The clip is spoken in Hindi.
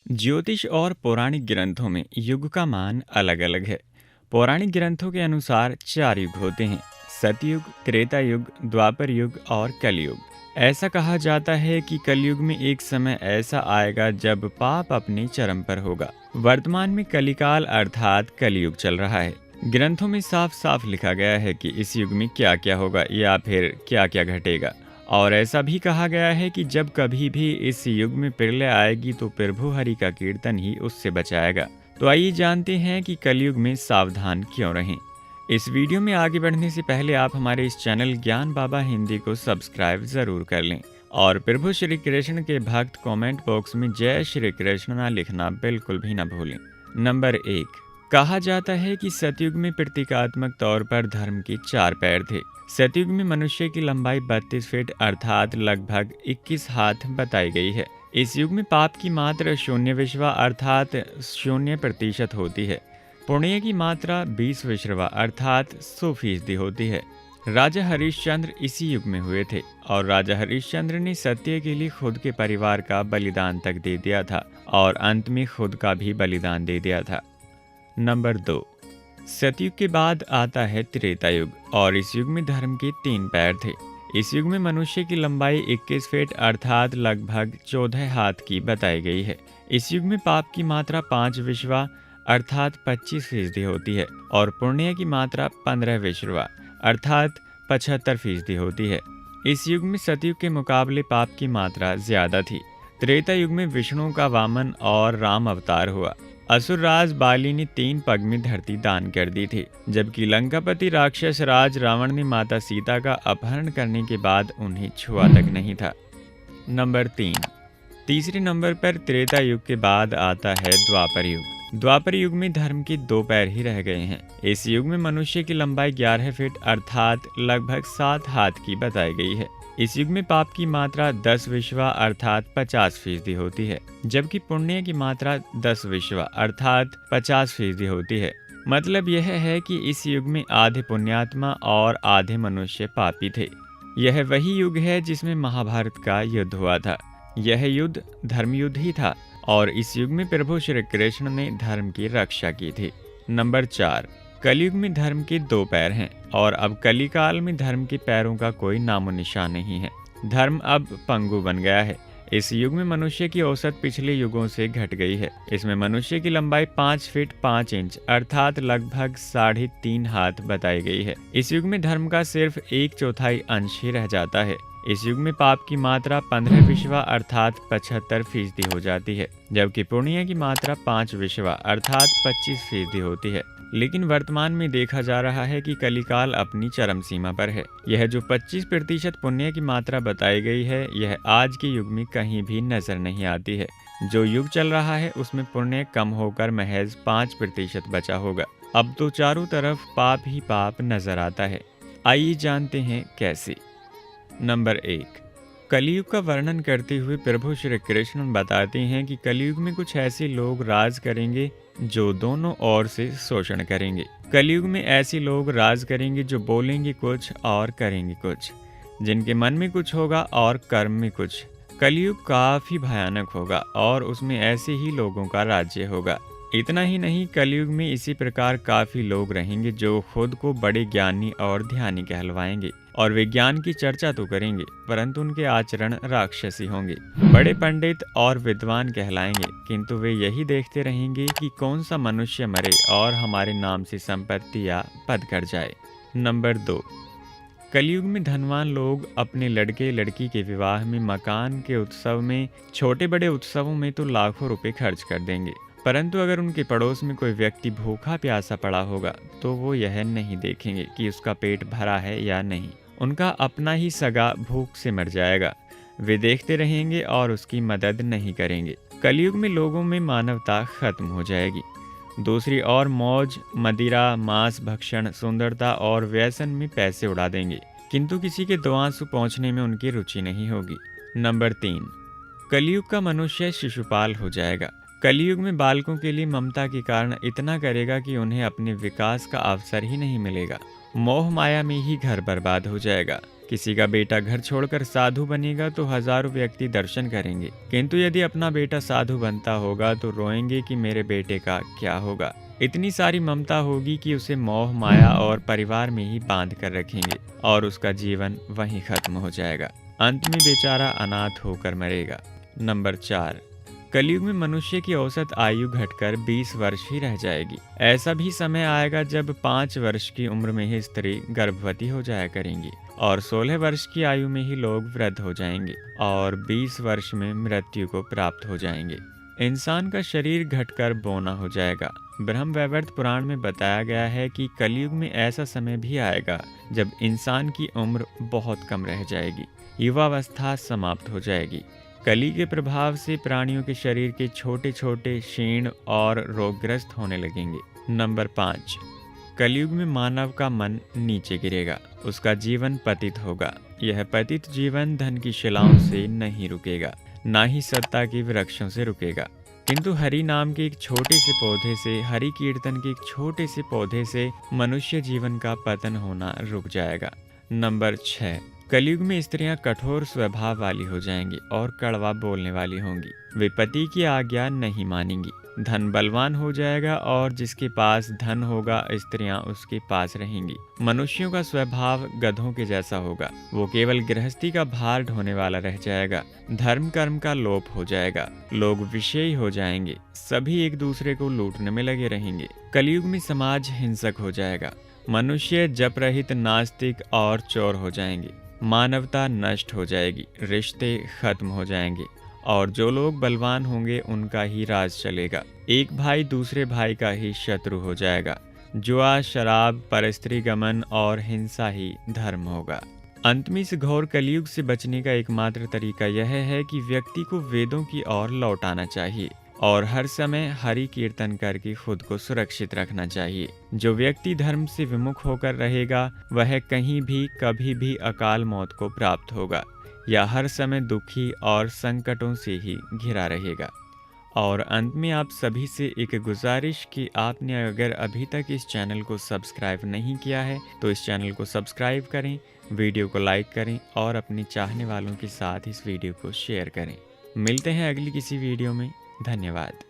ज्योतिष और पौराणिक ग्रंथों में युग का मान अलग अलग है। पौराणिक ग्रंथों के अनुसार चार युग होते हैं: सतयुग, त्रेता युग, द्वापर युग और कलयुग। ऐसा कहा जाता है कि कलयुग में एक समय ऐसा आएगा जब पाप अपने चरम पर होगा। वर्तमान में कलिकाल अर्थात कलयुग चल रहा है। ग्रंथों में साफ साफ लिखा गया है कि इस युग में क्या क्या होगा या फिर क्या क्या घटेगा। और ऐसा भी कहा गया है कि जब कभी भी इस युग में प्रलय आएगी तो प्रभु हरि का कीर्तन ही उससे बचाएगा। तो आइए जानते हैं कि कलयुग में सावधान क्यों रहें। इस वीडियो में आगे बढ़ने से पहले आप हमारे इस चैनल ज्ञान बाबा हिंदी को सब्सक्राइब जरूर कर लें और प्रभु श्री कृष्ण के भक्त कमेंट बॉक्स में जय श्री कृष्ण लिखना बिल्कुल भी न भूलें। नंबर 1, कहा जाता है कि सतयुग में प्रतीकात्मक तौर पर धर्म के चार पैर थे। सतयुग में मनुष्य की लंबाई 32 फीट अर्थात लगभग 21 हाथ बताई गई है। इस युग में पाप की मात्रा शून्य विश्वा अर्थात 0% होती है। पुण्य की मात्रा 20 विश्वा अर्थात 100% होती है। राजा हरिश्चंद्र इसी युग में हुए थे और राजा हरिश्चंद्र ने सत्य के लिए खुद के परिवार का बलिदान तक दे दिया था और अंत में खुद का भी बलिदान दे दिया था। नंबर 2, सतयुग के बाद आता है त्रेता युग और इस युग में धर्म के 3 पैर थे। इस युग में मनुष्य की लंबाई 21 फीट अर्थात लगभग 14 हाथ की बताई गई है। इस युग में पाप की मात्रा 5 विश्वा अर्थात 25% होती है और पुण्य की मात्रा 15 विश्वा अर्थात 75% होती है। इस युग में सतयुग के मुकाबले पाप की मात्रा ज्यादा थी। त्रेता युग में विष्णु का वामन और राम अवतार हुआ। असुर राज बाली ने 3 पग में धरती दान कर दी थी, जबकि लंकापति राक्षस राज रावण ने माता सीता का अपहरण करने के बाद उन्हें छुआ तक नहीं था। नंबर 3, तीसरे नंबर पर त्रेता युग के बाद आता है द्वापर युग। द्वापर युग में धर्म के 2 पैर ही रह गए हैं। इस युग में मनुष्य की लंबाई 11 फीट अर्थात लगभग 7 हाथ की बताई गई है। इस युग में पाप की मात्रा 10 विश्वा अर्थात 50% होती है, जबकि पुण्य की मात्रा 10 विश्वा अर्थात 50% होती है। मतलब यह है कि इस युग में आधे पुण्यात्मा और आधे मनुष्य पापी थे। यह वही युग है जिसमें महाभारत का युद्ध हुआ था। यह युद्ध धर्म युद्ध ही था और इस युग में प्रभु श्री कृष्ण ने धर्म की रक्षा की थी। नंबर 4, कलयुग में धर्म के 2 पैर हैं और अब कलिकाल में धर्म के पैरों का कोई नामो निशान नहीं है। धर्म अब पंगु बन गया है। इस युग में मनुष्य की औसत पिछले युगों से घट गई है। इसमें मनुष्य की लंबाई 5 फीट 5 इंच अर्थात लगभग 3.5 हाथ बताई गई है। इस युग में धर्म का सिर्फ 1/4 अंश ही रह जाता है। इस युग में पाप की मात्रा 15 विश्वा अर्थात 75% हो जाती है, जबकि पुण्य की मात्रा 5 विश्वा अर्थात 25% होती है। लेकिन वर्तमान में देखा जा रहा है कि कलिकाल अपनी चरम सीमा पर है। यह जो 25% पुण्य की मात्रा बताई गई है, यह आज के युग में कहीं भी नजर नहीं आती है। जो युग चल रहा है उसमें पुण्य कम होकर महज 5% बचा होगा। अब तो चारों तरफ पाप ही पाप नजर आता है। आइए जानते हैं कैसे। नंबर 1, कलयुग का वर्णन करते हुए प्रभु श्री कृष्ण बताते हैं कि कलयुग में कुछ ऐसे लोग राज करेंगे जो दोनों ओर से शोषण करेंगे। कलयुग में ऐसे लोग राज करेंगे जो बोलेंगे कुछ और करेंगे कुछ, जिनके मन में कुछ होगा और कर्म में कुछ। कलयुग काफी भयानक होगा और उसमें ऐसे ही लोगों का राज्य होगा। इतना ही नहीं, कलयुग में इसी प्रकार काफी लोग रहेंगे जो खुद को बड़े ज्ञानी और ध्यानी कहलवाएंगे और वे ज्ञान की चर्चा तो करेंगे परंतु उनके आचरण राक्षसी होंगे। बड़े पंडित और विद्वान कहलाएंगे किंतु वे यही देखते रहेंगे कि कौन सा मनुष्य मरे और हमारे नाम से संपत्ति या पद कर जाए। नंबर 2, कलयुग में धनवान लोग अपने लड़के लड़की के विवाह में, मकान के उत्सव में, छोटे बड़े उत्सवों में तो लाखों रुपए खर्च कर देंगे, परंतु अगर उनके पड़ोस में कोई व्यक्ति भूखा प्यासा पड़ा होगा तो वो यह नहीं देखेंगे कि उसका पेट भरा है या नहीं। उनका अपना ही सगा भूख से मर जाएगा। वे देखते रहेंगे और उसकी मदद नहीं करेंगे। कलयुग में लोगों में मानवता खत्म हो जाएगी। दूसरी ओर मौज, मदिरा, मांस भक्षण, सुंदरता और व्यसन में पैसे उड़ा देंगे, किंतु किसी के 2 आंसू पहुंचने में उनकी रुचि नहीं होगी। नंबर 3, कलयुग का मनुष्य शिशुपाल हो जाएगा। कलयुग में बालकों के लिए ममता के कारण इतना करेगा कि उन्हें अपने विकास का अवसर ही नहीं मिलेगा। मोह माया में ही घर बर्बाद हो जाएगा। किसी का बेटा घर छोड़कर साधु बनेगा तो हजारों व्यक्ति दर्शन करेंगे, किंतु यदि अपना बेटा साधु बनता होगा तो रोएंगे कि मेरे बेटे का क्या होगा। इतनी सारी ममता होगी कि उसे मोह माया और परिवार में ही बांध कर रखेंगे और उसका जीवन वहीं खत्म हो जाएगा। अंत में बेचारा अनाथ होकर मरेगा। नंबर 4, कलयुग में मनुष्य की औसत आयु घटकर 20 वर्ष ही रह जाएगी। ऐसा भी समय आएगा जब 5 वर्ष की उम्र में ही स्त्री गर्भवती हो जाया करेंगी और 16 वर्ष की आयु में ही लोग वृद्ध हो जाएंगे और 20 वर्ष में मृत्यु को प्राप्त हो जाएंगे। इंसान का शरीर घटकर बौना हो जाएगा। ब्रह्म वैवर्त पुराण में बताया गया है कि कलयुग में ऐसा समय भी आएगा जब इंसान की उम्र बहुत कम रह जाएगी, युवावस्था समाप्त हो जाएगी। कली के प्रभाव से प्राणियों के शरीर के छोटे छोटे क्षीण और रोगग्रस्त होने लगेंगे। नंबर 5, कलयुग में मानव का मन नीचे गिरेगा, उसका जीवन पतित होगा। यह पतित जीवन धन की शिलाओं से नहीं रुकेगा, ना ही सत्ता के वृक्षों से रुकेगा, किंतु हरि नाम के एक छोटे से पौधे से, हरि कीर्तन के एक छोटे से पौधे से मनुष्य जीवन का पतन होना रुक जाएगा। नंबर 6, कलयुग में स्त्रियां कठोर स्वभाव वाली हो जाएंगी और कड़वा बोलने वाली होंगी। वे पति की आज्ञा नहीं मानेंगी। धन बलवान हो जाएगा और जिसके पास धन होगा स्त्रियां उसके पास रहेंगी। मनुष्यों का स्वभाव गधों के जैसा होगा, वो केवल गृहस्थी का भार ढोने वाला रह जाएगा। धर्म कर्म का लोप हो जाएगा, लोग विषयी हो जाएंगे, सभी एक दूसरे को लूटने में लगे रहेंगे। कलयुग में समाज हिंसक हो जाएगा, मनुष्य जप रहित नास्तिक और चोर हो जाएंगे, मानवता नष्ट हो जाएगी, रिश्ते खत्म हो जाएंगे और जो लोग बलवान होंगे उनका ही राज चलेगा। एक भाई दूसरे भाई का ही शत्रु हो जाएगा। जुआ, शराब, परस्त्री गमन और हिंसा ही धर्म होगा। अंत में इस घोर कलयुग से बचने का एकमात्र तरीका यह है कि व्यक्ति को वेदों की ओर लौटाना चाहिए और हर समय हरि कीर्तन करके खुद को सुरक्षित रखना चाहिए। जो व्यक्ति धर्म से विमुख होकर रहेगा वह कहीं भी कभी भी अकाल मौत को प्राप्त होगा या हर समय दुखी और संकटों से ही घिरा रहेगा। और अंत में आप सभी से एक गुजारिश कि आपने अगर अभी तक इस चैनल को सब्सक्राइब नहीं किया है तो इस चैनल को सब्सक्राइब करें, वीडियो को लाइक करें और अपने चाहने वालों के साथ इस वीडियो को शेयर करें। मिलते हैं अगली किसी वीडियो में। धन्यवाद।